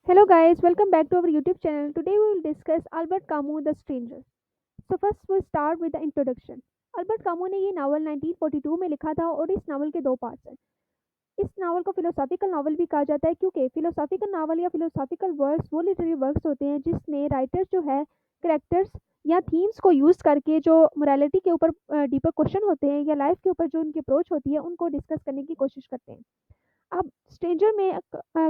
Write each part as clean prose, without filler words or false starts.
Hello guys, welcome back to our YouTube channel. Today we will discuss Albert Camus The Stranger. So first we start with the introduction. Albert Camus ने ये novel 1942 में लिखा था और इस novel के दो पार्ट्स हैं। इस नावल को फिलोसॉफिकल नावल भी कहा जाता है क्योंकि फिलोसॉफिकल नावल या फिलोसॉफिकल वर्क्स वो लिटरेरी वर्क्स होते हैं जिसमें राइटर्स जो है करेक्टर्स या थीम्स को यूज़ करके जो मोरालिटी के ऊपर डीपर क्वेश्चन होते हैं या लाइफ के ऊपर जो उनकी अप्रोच होती है उनको डिस्कस करने की कोशिश करते हैं। अब स्ट्रेंजर में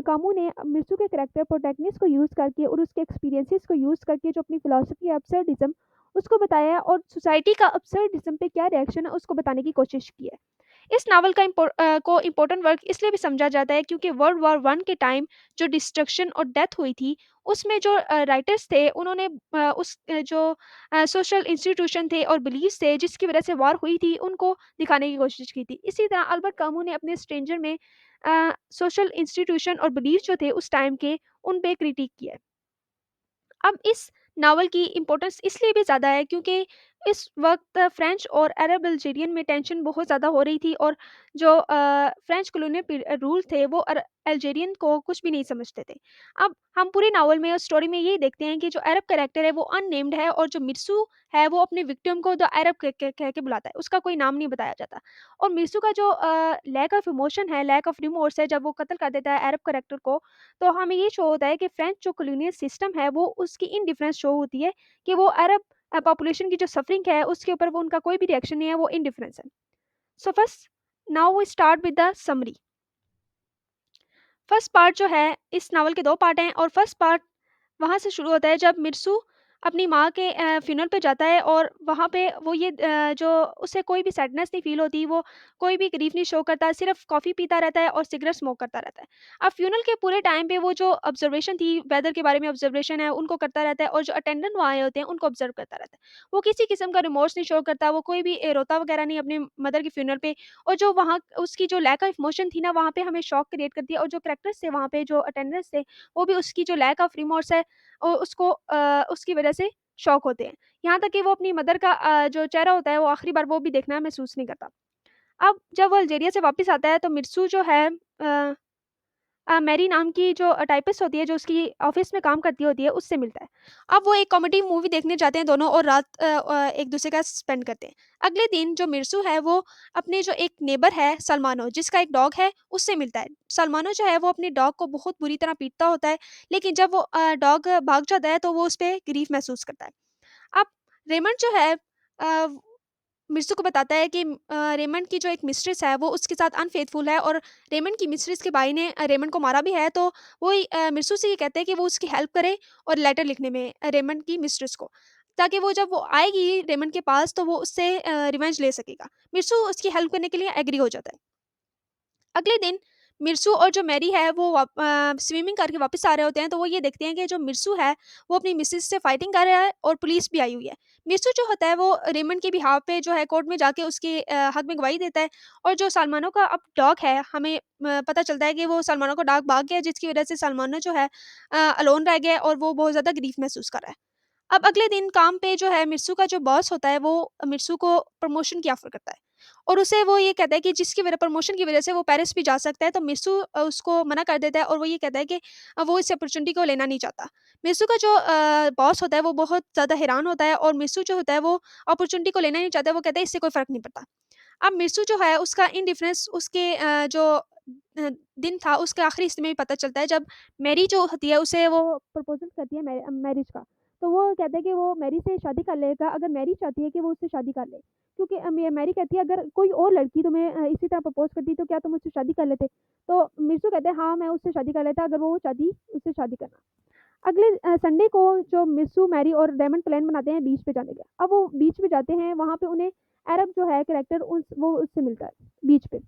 कामू ने मिर्सू के करेक्टर प्रोटैगनिस्ट को यूज़ करके और उसके एक्सपीरियंसेस को यूज़ करके जो अपनी फिलॉसफी है अब्सर्डिज्म उसको बताया है और सोसाइटी का अब्सर्डिज्म पे क्या रिएक्शन है उसको बताने की कोशिश की है। इस नावल का को इम्पोर्टेंट वर्क इसलिए भी समझा जाता है क्योंकि वर्ल्ड वॉर वन के टाइम जो डिस्ट्रक्शन और डेथ हुई थी उसमें जो राइटर्स थे उन्होंने जो सोशल इंस्टीट्यूशन थे और बिलीव्स थे जिसकी वजह से वॉर हुई थी उनको दिखाने की कोशिश की थी। इसी तरह अल्बर्ट कामू ने अपने स्ट्रेंजर में सोशल इंस्टीट्यूशन और बिलीव जो थे उस टाइम के उन पे क्रिटिक किया है। अब इस नावल की इम्पोर्टेंस इसलिए भी ज़्यादा है क्योंकि इस वक्त फ्रेंच और अरब अल्जीरियन में टेंशन बहुत ज़्यादा हो रही थी और जो फ्रेंच कॉलोनियल रूल थे वो अल्जीरियन को कुछ भी नहीं समझते थे। अब हम पूरे नावल में और स्टोरी में यही देखते हैं कि जो अरब कैरेक्टर है वो अननेम्ड है और जो मिर्सू है वो अपने विक्टिम को द अरब कह के बुलाता है, उसका कोई नाम नहीं बताया जाता। और मिर्सू का जो लैक ऑफ इमोशन है, लैक ऑफ रिमोर्स है, जब वो कत्ल कर देता है अरब कैरेक्टर को, तो हमें ये शो होता है कि फ्रेंच जो कॉलोनियल सिस्टम है वो उसकी इनडिफरेंस शो होती है कि वो अरब पॉपुलेशन की जो सफरिंग है उसके ऊपर वो उनका कोई भी रिएक्शन नहीं है, वो इनडिफरेंस है। So first now we start with the summary. First part जो है, इस नावल के 2 पार्ट हैं और फर्स्ट पार्ट वहाँ से शुरू होता है जब मिर्सू अपनी माँ के फ्यूनरल पे जाता है और वहाँ पे वो जो उसे कोई भी सैडनेस नहीं फ़ील होती, वो कोई भी ग्रीफ़ नहीं शो करता, सिर्फ़ कॉफ़ी पीता रहता है और सिगरेट स्मोक करता रहता है। अब फ्यूनरल के पूरे टाइम पे वो जो ऑब्ज़र्वेशन थी, वेदर के बारे में ऑब्ज़र्वेशन है, उनको करता रहता है और जो अटेंडेंट वहाँ आए होते हैं, उनको ऑब्ज़र्व करता रहता है। वो किसी किस्म का रिमोर्स नहीं शो करता, वो कोई भी रोता वगैरह नहीं अपनी मदर की फ्यूनरल पे। और जो वहाँ उसकी जो लैक ऑफ इमोशन थी ना, वहाँ पे हमें शॉक क्रिएट करती है और जो कैरेक्टर्स थे वहाँ पे, जो अटेंडेंट्स थे, वो भी उसकी जो लैक ऑफ रिमोर्स है उसको उसकी वजह से शॉक होते हैं। यहाँ तक कि वो अपनी मदर का जो चेहरा होता है वो आखिरी बार वो भी देखना महसूस नहीं करता। अब जब वो अल्जीरिया से वापस आता है तो मिर्सू जो है मैरी नाम की जो टाइपिस्ट होती है, जो उसकी ऑफ़िस में काम करती होती है, उससे मिलता है। अब वो एक कॉमेडी मूवी देखने जाते हैं दोनों और रात एक-दूसरे का स्पेंड करते हैं। अगले दिन जो मिर्सू है वो अपने जो एक नेबर है सलमानो, जिसका एक डॉग है, उससे मिलता है। सलमानो जो है वो अपने डॉग को बहुत बुरी तरह पीटता होता है, लेकिन जब वो डॉग भाग जाता है तो वो उसपे ग्रीफ़ महसूस करता है। अब रेमंड जो है अ, मिर्सू को बताता है कि रेमंड की जो एक मिस्ट्रेस है वो उसके साथ अनफेथफुल है और रेमंड की मिस्ट्रेस के भाई ने रेमंड को मारा भी है, तो वो मिर्सू से ये कहते हैं कि वो उसकी हेल्प करे और लेटर लिखने में रेमंड की मिस्ट्रेस को, ताकि वो जब वो आएगी रेमंड के पास तो वो उससे रिवेंज ले सकेगा। मिर्सू उसकी हेल्प करने के लिए एग्री हो जाता है। अगले दिन मिर्सू और जो मैरी है वो स्विमिंग करके वापस आ रहे होते हैं, तो वो ये देखते हैं कि जो मिर्सू है वो अपनी मिसेज से फाइटिंग कर रहा है और पुलिस भी आई हुई है। मिर्सू जो होता है वो रेमंड के बिहाफ पे जो है कोर्ट में जाके उसके हक में गवाही देता है और जो सलमानो का अब डॉग है, हमें पता चलता है कि वो सलमानो का डॉग भाग गया, जिसकी वजह से सलमानो जो है अलोन रह गया है और वो बहुत ज़्यादा ग्रीफ महसूस कर रहा है। अब अगले दिन काम पे जो है मिर्सू का जो बॉस होता है वो मिर्सू को प्रमोशन की ऑफ़र करता है और उसे वो ये कहता है कि जिसकी वजह प्रमोशन की वजह से वो पेरिस भी जा सकता है, तो मिर्सू उसको मना कर देता है और वो ये कहता है कि वो इस अपॉर्च्युनिटी को लेना नहीं चाहता। मिर्सू का जो बॉस होता है वो बहुत ज़्यादा हैरान होता है और मिर्सू जो होता है वो अपॉर्च्युनिटी को लेना नहीं चाहता है, वो कहता है इससे कोई फ़र्क नहीं पड़ता। अब मिर्सू जो है उसका इंडिफरेंस उसके जो दिन था उसके आखिरी हिस्से में भी पता चलता है, जब मैरी जो होती है उसे वो प्रपोज़ल करती है मैरिज का। तो वो कहता है कि वो मैरी से शादी कर लेगा अगर मैरी चाहती है कि वो उससे शादी कर ले। क्योंकि मैरी कहती है अगर कोई और लड़की तुम्हें इसी तरह प्रपोज़ करती तो क्या तुम उससे शादी कर लेते? तो मिर्सू कहते हैं हाँ, मैं उससे शादी कर लेता अगर वो चाहती उससे शादी करना। अगले संडे को जो मिर्सू, मैरी और रेमंड प्लान बनाते हैं बीच पे जाने का। अब वो बीच पे जाते हैं, वहाँ पे उन्हें अरब जो है कैरेक्टर उस वो उससे मिलता है बीच पे।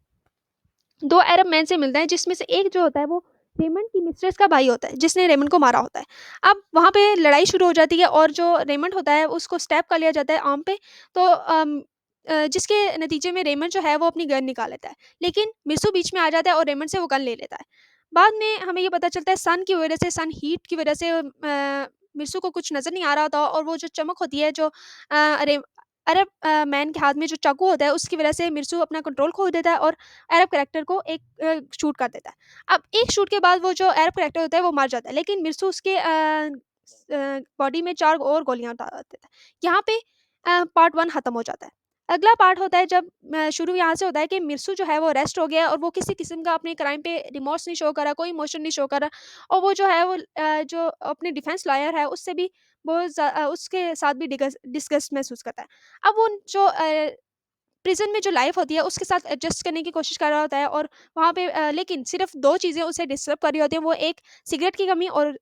2 अरब मैन से मिलता है जिसमें से एक जो होता है वो रेमंड की मिस्ट्रेस का भाई होता है, जिसने रेमंड को मारा होता है। अब वहाँ पे लड़ाई शुरू हो जाती है और जो रेमंड होता है उसको स्टैब कर लिया जाता है आर्म पे, तो जिसके नतीजे में रेमंड जो है वो अपनी गन निकाल लेता है। लेकिन मिर्सू बीच में आ जाता है और रेमंड से वो गन ले लेता है। बाद में हमें ये पता चलता है सन की वज़ह से, सन हीट की वज़ह से मिर्सू को कुछ नज़र नहीं आ रहा होता और वो जो चमक होती है जो अ, रे अरब मैन के हाथ में जो चाकू होता है उसकी वज़ह से मिर्सू अपना कंट्रोल खो देता है और अरब कैरेक्टर को एक शूट कर देता है। अब एक शूट के बाद वो जो अरब कैरेक्टर होता है वो मर जाता है, लेकिन मिर्सू उसके बॉडी में 4 और गोलियाँ दाग देता है। यहाँ पे पार्ट 1 खत्म हो जाता है। अगला पार्ट होता है जब शुरू यहाँ से होता है कि मिर्सू जो है वो अरेस्ट हो गया है और वो किसी किस्म का अपने क्राइम पे रिमॉर्स नहीं शो कर रहा, कोई इमोशन नहीं शो कर रहा और वो जो है वो जो अपने डिफेंस लॉयर है उससे भी उसके साथ भी डिस्गस्ट महसूस करता है। अब वो जो प्रिज़न में जो लाइफ़ होती है उसके साथ एडजस्ट करने की कोशिश कर रहा होता है और वहाँ पे लेकिन सिर्फ़ 2 चीज़ें उसे डिस्टर्ब कर रही होती हैं, वो एक सिगरेट की कमी और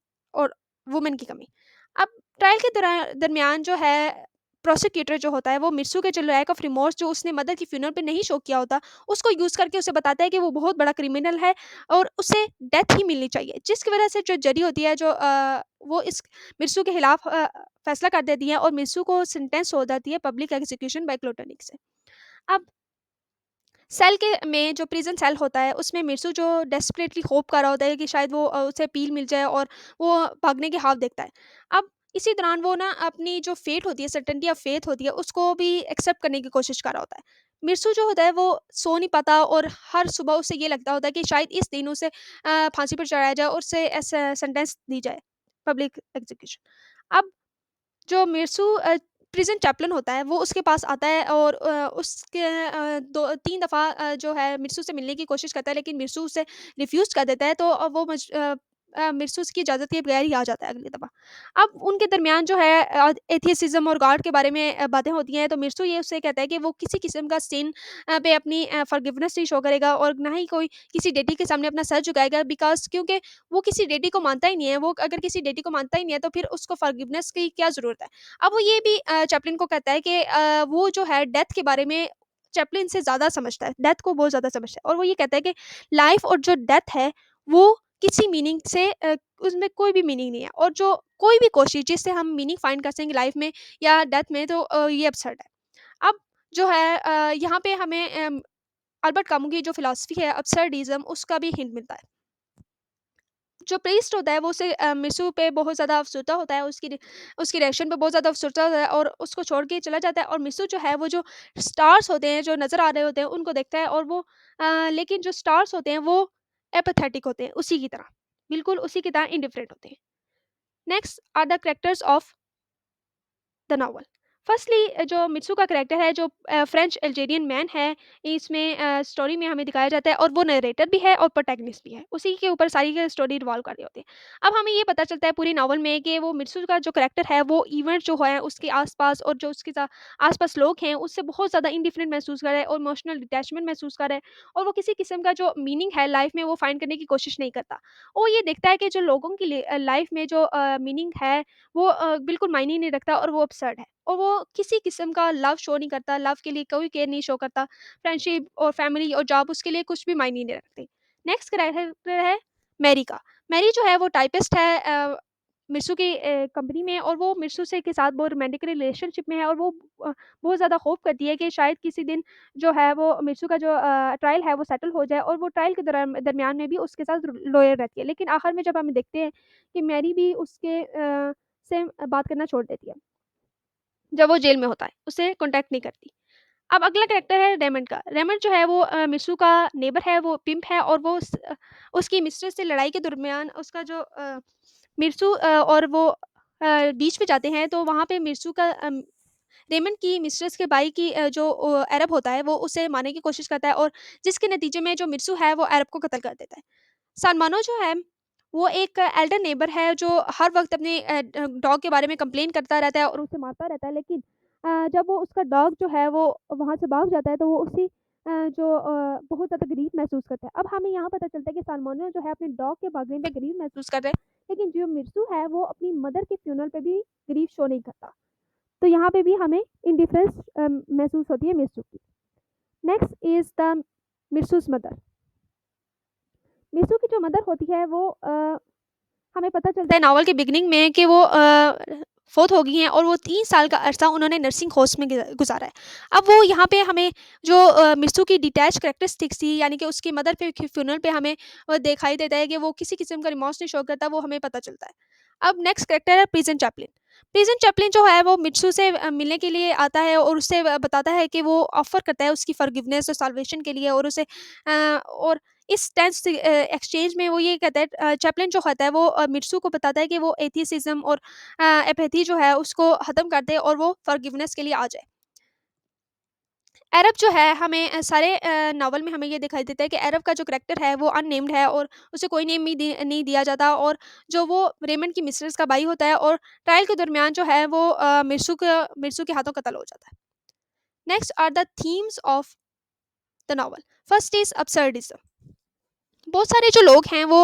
वुमन की कमी। अब ट्रायल के दरमियान जो है प्रोसिक्यूटर जो होता है वो मिर्सू के जो लैक ऑफ रिमोर्स जो उसने मदर की फ्यूनरल पे नहीं शो किया होता, उसको यूज़ करके उसे बताता है कि वो बहुत बड़ा क्रिमिनल है और उसे डेथ ही मिलनी चाहिए। जिसकी वज़ह से जो जज होती है वो इस मिर्सू के खिलाफ फैसला कर देती है और मिर्सू को सेंटेंस हो जाती है पब्लिक एग्ज़ीक्यूशन बाय क्लोटेनिक से। अब सेल के में जो प्रिज़न सेल होता है, उसमें मिर्सू जो डेस्परेटली होप कर रहा होता है कि शायद वो उसे अपील मिल जाए और वो भागने के ख़्वाब देखता है। अब इसी दौरान वो ना अपनी जो फ़ेट होती है, सर्टेनिटी ऑफ फ़ेथ होती है, उसको भी एक्सेप्ट करने की कोशिश कर रहा होता है। मिर्सू जो होता है, वो सो नहीं पाता और हर सुबह उसे ये लगता होता है कि शायद इस दिन उसे फांसी पर चढ़ाया जाए और उसे ऐसा सेंटेंस दी जाए, पब्लिक एग्ज़ीक्यूशन। अब जो मिर्सू प्रिज़न चैपलन होता है, वो उसके पास आता है और उसके 2-3 दफ़ा जो है मिर्सू से मिलने की कोशिश करता है, लेकिन मिर्सू उसे रिफ्यूज़ कर देता है, तो मिर्सू उसकी इजाज़त के बगैर ही आ जाता है अगली दफ़ा। अब उनके दरमियान जो है एथियसिज़्म और गॉड के बारे में बातें होती हैं, तो मिर्सू ये उससे कहता है कि वो किसी किस्म का सिन पे अपनी फ़ॉरगिवनेस नहीं शो करेगा और ना ही कोई किसी डेटी के सामने अपना सर झुकाएगा बिकॉज़ क्योंकि वो किसी डेटी को मानता ही नहीं है। वो अगर किसी डेटी को मानता ही नहीं है, तो फिर उसको फ़ॉरगिवनेस की क्या ज़रूरत है? अब वो ये भी चैपलिन को कहता है कि वो जो है डेथ के बारे में चैपलिन से ज़्यादा समझता है, डेथ को बहुत ज़्यादा समझता है और वो ये कहता है कि लाइफ़ और जो डेथ है, वो किसी मीनिंग से उसमें कोई भी मीनिंग नहीं है और जो कोई भी कोशिश जिससे हम मीनिंग फाइंड कर सकेंगे लाइफ़ में या डेथ में तो ये अब्सर्ड है। अब जो है यहाँ पे हमें अल्बर्ट कामू की जो फ़िलॉसफ़ी है अब्सर्डिज़्म उसका भी हिंट मिलता है। जो प्रीस्ट होता है वो उसे मिर्सू पे बहुत ज़्यादा अफ़सरदा होता है, उसकी रिएक्शन पे बहुत ज़्यादा अफ़सरदा होता है और उसको छोड़ के चला जाता है और मिर्सू जो है वो जो स्टार्स होते हैं, जो नज़र आ रहे होते हैं उनको देखता है और वो लेकिन जो स्टार्स होते हैं वो एपाथेटिक होते हैं उसी की तरह, बिल्कुल उसी की तरह इंडिफरेंट होते हैं। Next are the characters of the novel. Firstly जो मित्सू का करैक्टर है जो फ्रेंच अल्जेरियन मैन है, इसमें स्टोरी में हमें दिखाया जाता है और वो नरेटर भी है और प्रोटैगनिस्ट भी है। उसी के ऊपर सारी की स्टोरी रिवॉल्व कर रही होती है। अब हमें ये पता चलता है पूरी नॉवल में कि वो मित्सू का जो करैक्टर है वो इवेंट जो है उसके आस-पास और जो उसके आस-पास लोग हैं उससे बहुत ज़्यादा इंडिफरेंट महसूस कर रहा है और इमोशनल डिटैचमेंट महसूस कर रहा है और वो किसी किस्म का जो मीनिंग है लाइफ में वो फाइंड करने की कोशिश नहीं करता। वो ये देखता है कि जो लोगों की लाइफ में जो मीनिंग है वो बिल्कुल मायने नहीं रखता और वो अब्सर्ड है और वो किसी किस्म का लव शो नहीं करता, लव के लिए कोई केयर नहीं शो करता, फ्रेंडशिप और फैमिली और जॉब उसके लिए कुछ भी मायने नहीं रखती। नेक्स्ट कैरेक्टर है मैरी का। मैरी जो है वो टाइपिस्ट है मिर्सू की कंपनी में और वो मिर्सू से के साथ बहुत रोमांटिक रिलेशनशिप में है और वो बहुत ज़्यादा होप करती है कि शायद किसी दिन जो है वो मिर्सू का जो ट्रायल है वो सेटल हो जाए और वो ट्रायल के दरमियान में भी उसके साथ लॉयर रहती है। लेकिन आखिर में जब हम देखते हैं कि मैरी भी उसके से बात करना छोड़ देती है, जब वो जेल में होता है, उससे कॉन्टैक्ट नहीं करती। अब अगला कैरेक्टर है रेमंड का। रेमंड जो है वो मिर्सू का नेबर है, वो पिम्प है और वो उसकी मिस्ट्रेस से लड़ाई के दरमियान उसका जो मिर्सू और वो बीच पे जाते हैं तो वहाँ पे मिर्सू का रेमंड की मिस्ट्रेस के भाई की जो अरब होता है वो उसे मारने की कोशिश करता है और जिसके नतीजे में जो मिर्सू है वो अरब को कत्ल कर देता है। सलमानो जो है, वो एक एल्डर नेबर है जो हर वक़्त अपने डॉग के बारे में कंप्लेन करता रहता है और उसे मारता रहता है। लेकिन जब वो उसका डॉग जो है वो वहाँ से भाग जाता है तो वो बहुत ज़्यादा ग्रीफ़ महसूस करता है। अब हमें यहाँ पता चलता है कि सलमानो जो है अपने डॉग के भागने पे ग्रीफ़ महसूस कर रहा है, लेकिन जो मिर्सू है वो अपनी मदर के फ्यूनरल पे भी ग्रीफ़ शो नहीं करता। तो यहाँ पे भी हमें इंडिफरेंस महसूस होती है मिर्सू की। Next is the Meursault's mother. Meursault की जो मदर होती है वो हमें पता चलता है नॉवल के बिगिनिंग में कि वो फ़ौत हो गई हैं और वो 3 साल का अरसा उन्होंने नर्सिंग होस्ट में गुज़ारा है। अब वो यहाँ पे हमें जो मिर्सू की डिटैच कैरेक्टरिस्टिक्स थी यानी कि उसकी मदर पे फ्यूनरल पे हमें दिखाई देता है कि वो किसी किस्म का रिमॉर्स नहीं शो करता, वो हमें पता चलता है। अब नेक्स्ट कैरेक्टर है प्रिज़न चैपलिन। प्रिज़न चैपलिन जो है वो मित्सु से मिलने के लिए आता है और उससे बताता है कि वो ऑफ़र करता है उसकी फ़ॉरगिवनेस और साल्वेशन के लिए, और उसे और इस टेंस एक्सचेंज में वो ये कहता है, चैपलिन जो कहता है वो मित्सु को बताता है कि वो एथियसिज़्म और एपैथी जो है उसको ख़त्म कर दे और वो फ़ॉरगिवनेस के लिए आ जाए। एरब जो है हमें सारे नॉवल में हमें ये दिखाई देता है कि एरब का जो करैक्टर है वो अननेम्ड है और उसे कोई नेम नहीं दिया जाता, और जो वो रेमंड की मिस्ट्रेस का भाई होता है, और ट्रायल के दरमियान जो है वो मिर्सू के हाथों कत्ल हो जाता है। Next are the themes of the novel. First is absurdism। बहुत सारे जो लोग हैं वो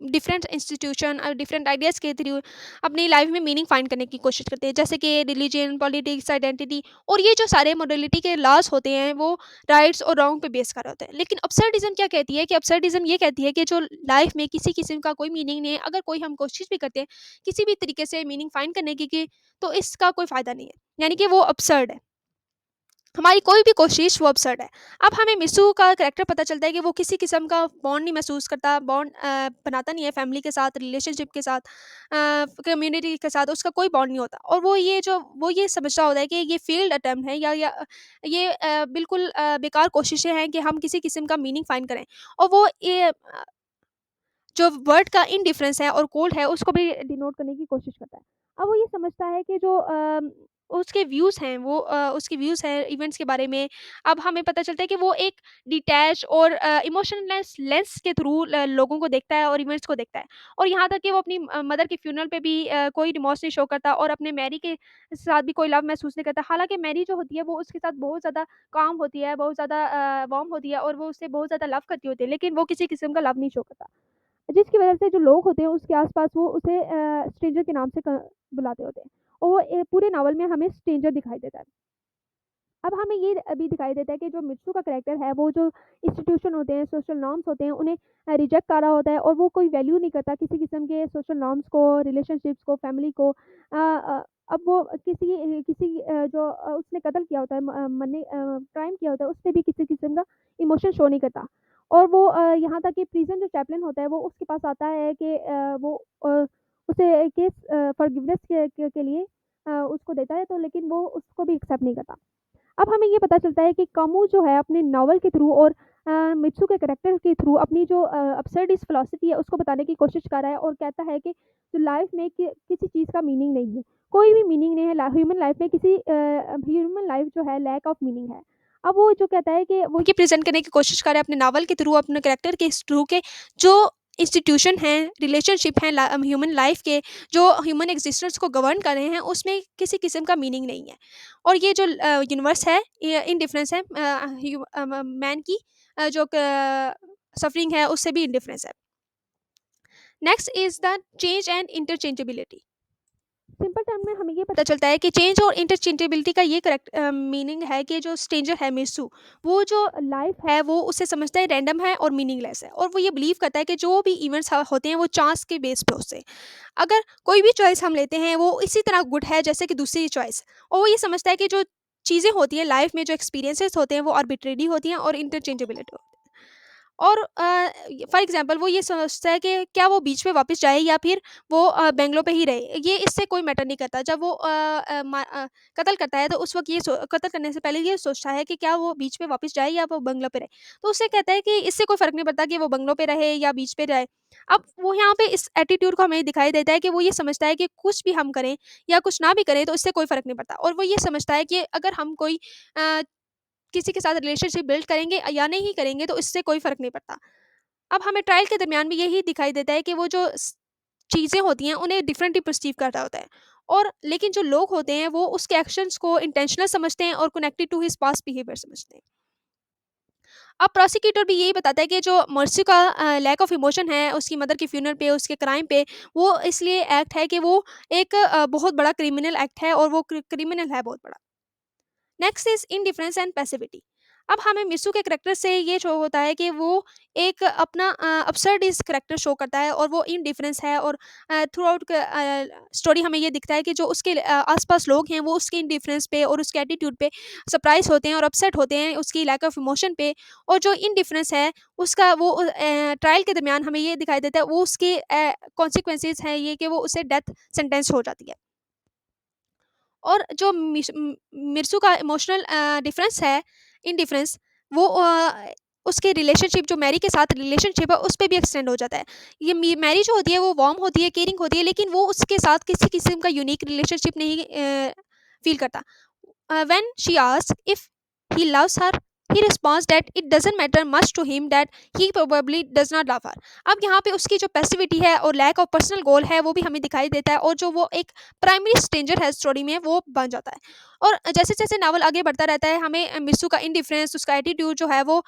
डिफरेंट इंस्टीट्यूशन और डिफरेंट आइडियाज़ के थ्रू अपनी लाइफ में मीनिंग फाइंड करने की कोशिश करते हैं, जैसे कि रिलीजन, पॉलिटिक्स, आइडेंटिटी, और ये जो सारे मोडलिटी के लॉज होते हैं वो राइट्स और रॉन्ग पे बेस कर होते हैं। लेकिन अब्सर्डिज्म क्या कहती है कि अब्सर्डिज्म ये कहती है कि जो लाइफ में किसी किस्म का कोई मीनिंग नहीं है, अगर कोई हम कोशिश भी करते हैं किसी भी तरीके से मीनिंग फाइंड करने की तो इसका कोई फ़ायदा नहीं है, यानी कि वो अब्सर्ड है। हमारी कोई भी कोशिश वो अब्सर्ड है। अब हमें मिसू का करैक्टर पता चलता है कि वो किसी किस्म का बॉन्ड नहीं महसूस करता, बॉन्ड बनाता नहीं है फैमिली के साथ, रिलेशनशिप के साथ, कम्युनिटी के साथ उसका कोई बॉन्ड नहीं होता, और वो ये समझता होता है कि ये फ़ेल्ड अटेम्प्ट है, या ये बिल्कुल बेकार कोशिशें हैं कि हम किसी किस्म का मीनिंग फाइंड करें। और वो ये जो वर्ड का इनडिफरेंस है और कोल्ड है उसको भी डिनोट करने की कोशिश करता है। अब वो ये समझता है कि जो उसके व्यूज़ हैं वो उसके व्यूज़ हैं इवेंट्स के बारे में, अब हमें पता चलता है कि वो एक डिटैच और इमोशनलेस लेंस के थ्रू लोगों को देखता है और इवेंट्स को देखता है। और यहाँ तक कि वो अपनी मदर के फ्यूनरल पे भी कोई रिमॉर्स नहीं शो करता, और अपने मैरी के साथ भी कोई लव महसूस नहीं करता। हालाँकि मैरी जो होती है वो उसके साथ बहुत ज़्यादा काम होती है, बहुत ज़्यादा वार्म होती है, और वो उससे बहुत ज़्यादा लव करती होती है, लेकिन वो किसी किस्म का लव नहीं शो करता। जिसकी वजह से जो लोग होते हैं उसके आस-पास वो उसे स्ट्रेंजर के नाम से क बुलाते होते हैं। और वो पूरे नॉवल में हमें स्ट्रेंजर दिखाई देता है। अब हमें ये अभी दिखाई देता है कि जो मित्सु का करैक्टर है वो जो इंस्टीट्यूशन होते हैं, सोशल नॉर्म्स होते हैं, उन्हें रिजेक्ट कर रहा होता है, और वो कोई वैल्यू नहीं करता किसी किस्म के सोशल नॉर्म्स को, रिलेशनशिप्स को, फैमिली को। अब वो जो उसने कत्ल किया होता है, क्राइम किया होता है, उसपे भी किसी किस्म का इमोशन शो नहीं करता। और वो यहाँ तक कि प्रिज़न जो चैपलिन होता है वो उसके पास आता है कि वो उसे केस फॉरगिवनेस के लिए उसको देता है, तो लेकिन वो उसको भी एक्सेप्ट नहीं करता। अब हमें ये पता चलता है कि कामू जो है अपने नॉवल के थ्रू और मित्सु के करैक्टर के थ्रू अपनी जो अब्सर्डिस्ट फिलॉसफी है उसको बताने की कोशिश कर रहा है, और कहता है कि जो लाइफ में किसी चीज़ का मीनिंग नहीं है, कोई भी मीनिंग नहीं है ह्यूमन लाइफ में, किसी ह्यूमन लाइफ जो है लैक ऑफ मीनिंग है। अब वो जो कहता है कि वो ये प्रेजेंट करने की कोशिश कर रहा है अपने नॉवल के थ्रू, अपने करैक्टर के थ्रू के जो इंस्टीट्यूशन हैं, रिलेशनशिप हैं ह्यूमन लाइफ के, जो ह्यूमन एग्जिस्टेंस को गवर्न कर रहे हैं, उसमें किसी किस्म का मीनिंग नहीं है। और ये जो यूनिवर्स है ये इनडिफरेंस है मैन की जो सफरिंग है उससे भी इनडिफरेंस है। Next is the change and interchangeability. Simple term में हमें ये पता चलता है कि चेंज और इंटरचेंजेबिलिटी का ये करेक्ट मीनिंग है कि जो स्ट्रेंजर है मिसू, वो जो लाइफ है वो उसे समझता है रैंडम है और मीनिंगलेस है, और वो ये बिलीव करता है कि जो भी इवेंट्स होते हैं वो चांस के बेस पे होते हैं। अगर कोई भी चॉइस हम लेते हैं वो इसी तरह गुड है जैसे कि दूसरी चॉइस, और वो ये समझता है कि जो चीज़ें होती हैं लाइफ में, जो एक्सपीरियंसेस होते हैं वो आर्बिट्रेरी होती हैं और इंटरचेंजेबिलिटी होती है। और फॉर एग्जांपल वो ये सोचता है कि क्या वो बीच में वापस जाए या फिर वो बेंगलोर पे ही रहे, ये इससे कोई मैटर नहीं करता। जब वो कत्ल करता है तो उस वक़्त कत्ल करने से पहले ये सोचता है कि क्या वो बीच में वापस जाए या वो बंगलो पे रहे। तो उससे कहता है कि इससे कोई फ़र्क नहीं पड़ता कि वो बंगलो पे रहे या बीच पे रहे। अब वो यहाँ पे इस एटीट्यूड को हमें दिखाई देता है कि वो ये समझता है कि कुछ भी हम करें या कुछ ना भी करें तो इससे कोई फ़र्क नहीं पड़ता, और वो ये समझता है कि अगर हम कोई अ, किसी के साथ रिलेशनशिप बिल्ड करेंगे या नहीं करेंगे तो इससे कोई फ़र्क नहीं पड़ता। अब हमें ट्रायल के दरमियान भी यही दिखाई देता है कि वो जो चीज़ें होती हैं उन्हें डिफरेंटली परसीव करता होता है, और लेकिन जो लोग होते हैं वो उसके एक्शंस को इंटेंशनल समझते हैं और connected to his past behaviour समझते हैं। अब प्रोसिक्यूटर भी यही बताता है कि जो मर्सी का लैक ऑफ इमोशन है उसकी मदर के फ्यूनरल पे, उसके क्राइम पे, वो इसलिए एक्ट है कि वो एक बहुत बड़ा क्रिमिनल एक्ट है, और वो क्रिमिनल है बहुत बड़ा। Next is indifference and passivity. अब हमें मिसू के करैक्टर से ये शो होता है कि वो एक अपना अपसर्ड इस करैक्टर शो करता है, और वो इनडिफरेंस है, और थ्रू आउट स्टोरी हमें ये दिखता है कि जो उसके आसपास लोग हैं वो उसके इनडिफरेंस पे और उसके एटीट्यूड पे सरप्राइज होते हैं और अपसेट होते हैं उसकी लैक ऑफ इमोशन पे। और जो इनडिफरेंस है उसका वो ट्रायल के दरमियान हमें ये दिखाई देता है वो उसके कॉन्सिक्वेंसेज हैं ये कि वो उसे डेथ सेंटेंस हो जाती है। और जो मिर्सू का इमोशनल डिफरेंस है, इनडिफरेंस, वो उसके रिलेशनशिप, जो मैरी के साथ रिलेशनशिप है, उस पे भी एक्सटेंड हो जाता है। ये मैरी जो होती है वो वार्म होती है, केयरिंग होती है, लेकिन वो उसके साथ किसी किस्म का यूनिक रिलेशनशिप नहीं फील करता। When she asks if he loves her, he responds that it doesn't matter much to him, that he probably does not love her. अब यहाँ पे उसकी जो पैसिविटी है और लैक ऑफ पर्सनल गोल है वो भी हमें दिखाई देता है, और जो वो एक प्राइमरी स्ट्रेंजर है स्टोरी में वो बन जाता है। और जैसे जैसे नावल आगे बढ़ता रहता है, हमें मिस्सू का इनडिफरेंस, उसका एटीट्यूड जो है वो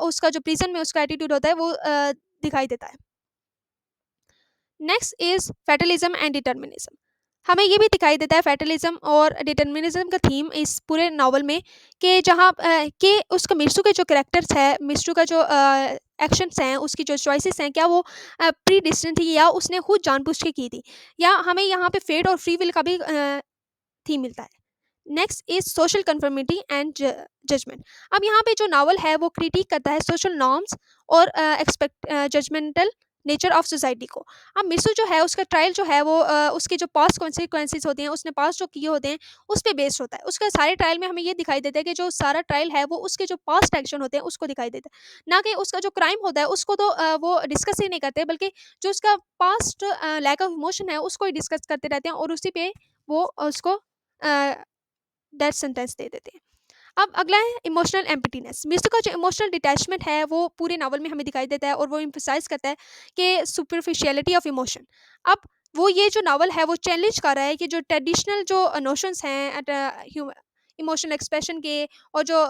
उसका जो प्रिजन में उसका एटीट्यूड होता है वो दिखाई देता है। Next is fatalism and determinism. हमें ये भी दिखाई देता है फैटलिज्म और डिटर्मिनिज्म का थीम इस पूरे नावल में, कि जहाँ कि उसका मिर्सू के जो कैरेक्टर्स है, मिर्सू का जो एक्शंस हैं, उसकी जो चॉइसेस हैं, क्या वो प्री डिस्टेंट थी या उसने खुद जानबूझ के की थी, या हमें यहाँ पे फेट और फ्री विल का भी थीम मिलता है। Next is social conformity and judgement. अब यहाँ पे जो नावल है वो क्रिटिक करता है सोशल नॉर्म्स और expect judgemental nature of society को। अब मिर्सू जो है उसका ट्रायल जो है वो उसके जो पास्ट कॉन्सिक्वेंसेज होते हैं, उसने पास्ट जो किए होते हैं उस पे बेस्ड होता है। उसका सारे ट्रायल में हमें ये दिखाई देता है कि जो सारा ट्रायल है वो उसके जो पास्ट एक्शन होते हैं उसको दिखाई देता है, ना कि उसका जो क्राइम होता है उसको तो वो डिस्कस ही नहीं करते, बल्कि जो उसका पास्ट लैक ऑफ इमोशन है उसको ही डिस्कस करते रहते हैं, और उसी पे वो उसको डेथ सेंटेंस दे देते हैं। अब अगला है इमोशनल एम्प्टीनेस। मिस्टर का जो इमोशनल डिटैचमेंट है वो पूरे नावल में हमें दिखाई देता है, और वो एम्फसाइज करता है कि सुपरफिशियलिटी ऑफ इमोशन। अब वो ये जो नावल है वो चैलेंज कर रहा है कि जो ट्रेडिशनल जो नोशंस हैं इमोशनल एक्सप्रेशन के, और जो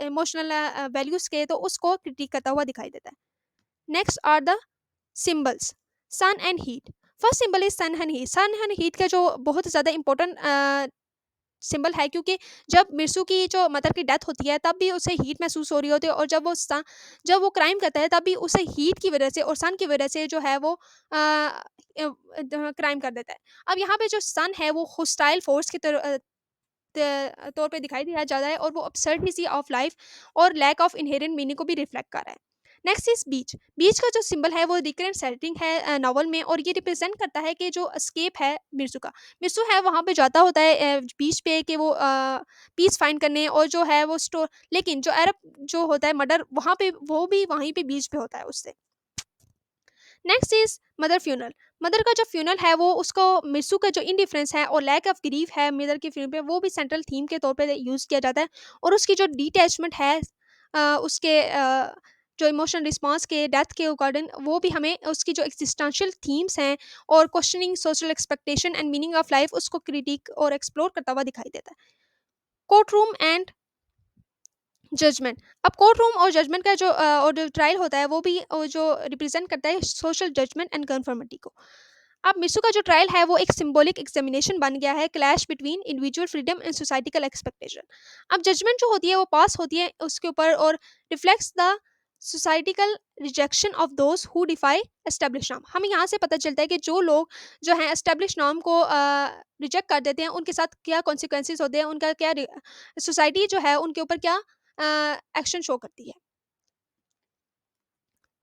इमोशनल वैल्यूज़ के, तो उसको क्रिटिक करता हुआ दिखाई देता है। Next are the symbols, sun and heat. First symbol is sun and heat. Sun and heat का जो बहुत ज़्यादा इंपॉर्टेंट सिंबल है, क्योंकि जब मिर्सू की जो मदर की डेथ होती है तब भी उसे हीट महसूस हो रही होती है, और जब वो क्राइम करता है तब भी उसे हीट की वजह से और सन की वजह से जो है वो क्राइम कर देता है। अब यहाँ पे जो सन है वो होस्टाइल फोर्स की तौर पे दिखाई दिया जाता है, और वो absurdity ऑफ लाइफ और लैक ऑफ इनहेरेंट मीनिंग को भी रिफ्लेक्ट कर रहा है। नेक्स्ट इज बीच। बीच का जो सिंबल है वो रिकरेंट सेटिंग है नॉवल में, और ये रिप्रेजेंट करता है कि जो एस्केप है मिर्सू का। मिर्सू है वहाँ पे जाता होता है बीच पे कि वो पीस फाइंड करने, और जो है वो स्टोर, लेकिन जो अरब जो होता है मर्डर वहाँ पे, वो भी वहीं पे बीच पे होता है उससे। Next is mother funeral. Mother का जो फ्यूनरल है वो उसको मिर्सू का जो इनडिफरेंस है और लैक ऑफ ग्रीफ है मदर के फ्यूनरल पे, वो भी सेंट्रल थीम के तौर पे यूज़ किया जाता है, और उसकी जो डिटैचमेंट है उसके जो इमोशनल रिस्पॉन्स के डेथ के अकॉर्डिंग, वो भी हमें उसकी जो एक्सिस्टेंशियल थीम्स हैं और questioning social expectation and meaning of life उसको क्रिटिक और एक्सप्लोर करता हुआ दिखाई देता है। Court room and judgement. अब कोर्ट रूम और जजमेंट का जो और जो ट्रायल होता है वो भी जो रिप्रेजेंट करता है सोशल जजमेंट एंड कन्फर्मिटी को। अब मिसू का जो ट्रायल है वो एक सिंबॉलिक एग्जामिनेशन बन गया है, clash between individual freedom and societal expectation. अब जजमेंट जो होती है वो पास होती है उसके ऊपर, और reflects the societal rejection of those who defy establish norm. हमें यहाँ से पता चलता है कि जो लोग जो हैं एस्टेब्लिश नॉर्म को रिजेक्ट कर देते हैं उनके साथ क्या कॉन्सिक्वेंसेज होते हैं, उनका क्या सोसाइटी जो है उनके ऊपर क्या एक्शन शो करती है।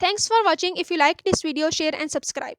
Thanks for watching. If you like this video, share and subscribe.